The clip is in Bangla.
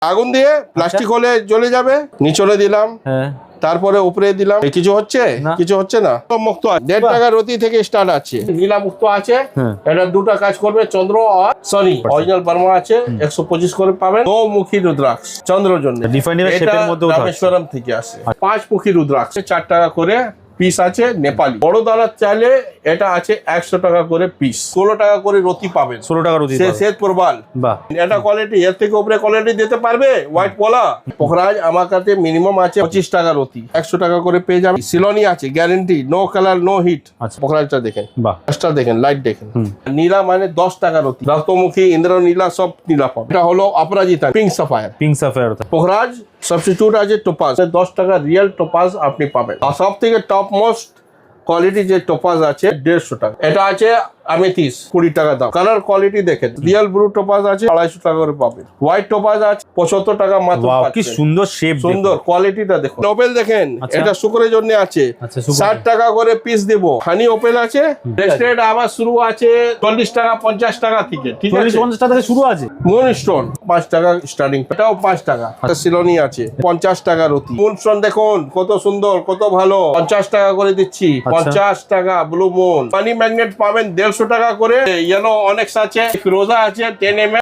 আগুন দিয়ে প্লাস্টিক হলে জ্বলে যাবে। নিচলে দিলাম, তারপরে উপরে দিলাম। কিছু হচ্ছে কিছু হচ্ছে না। মুক্ত 1.5 টাকা রতি থেকে স্টার্ট আছে। নীলা মুক্ত আছে, এটা দুটা কাজ করবে, চন্দ্র আর শনি। অরিজিনাল বার্মা আছে, 125 করে পাবেন। 9 মুখী রুদ্রাক্ষ চন্দ্রের জন্য। এটা রামেশ্বরম থেকে আসে। 5 মুখী রুদ্রাক্ষ 4 টাকা করে পিস আছে নেপালি। বড় দানার চাইলে এটা আছে 100 টাকা করে পিস। 16 টাকা করে রতি পাবেন। 16 টাকা রতি শ্বেত প্রবাল। এটা কোয়ালিটি, এর থেকে উপরে কোয়ালিটি দিতে পারবে। হোয়াইট পলা পোখরাজ আমার কাছে মিনিমাম আছে 25 টাকা রতি, 100 টাকা করে পেয়ে যাবেন। সিলোনি আছে guarantee, no colour no heat. পোখরাজটা দেখেন, বাসটা দেখেন, লাইট দেখেন। নীলা মানে 10 টাকা রতি। রক্তমুখী, ইন্দ্র নীলা, সব নীলা পাবেন। এটা হলো অপরাজিতা পিঙ্ক সাফায়ার। পোখরাজ সাবস্টিটিউট আছে টোপাজ, 10 টাকা রিয়েল টোপাজ আপনি পাবেন। আর সব থেকে টপ মোস্ট কোয়ালিটি যে টোপাজ আছে 150 টাকা। এটা আছে আমেথিস, 20 টাকা দাম। কালার কোয়ালিটি দেখেন। রিয়েল ব্লু টোপাজ আছে 250 টাকা করে পাবেন। হোয়াইট টোপাজ আছে 75 টাকা মাত্র। কি সুন্দর শেপ, সুন্দর কোয়ালিটিটা দেখুন। ওপেল দেখেন, এটা শুকরের জন্য আছে, 60 টাকা করে পিস দেব। হানি ওপেল আছে, রেস্টেড আবার শুরু আছে 40 টাকা 50 টাকা থেকে। ঠিক আছে, 40-50 টাকা থেকে শুরু আছে। মুনস্টোন 5 টাকা স্টার্টিং, এটাও 5 টাকা। সিলোনি আছে 50 টাকা রতি। মুনস্টোন দেখুন কত সুন্দর, কত ভালো। 50 টাকা করে দিচ্ছি, 50 টাকা ব্লু মুন। পানি ম্যাগনেট পাবেন 150 টাকা করে। ইয়েলো অনেক্স আছে, ফিরোজা আছে 10 ml।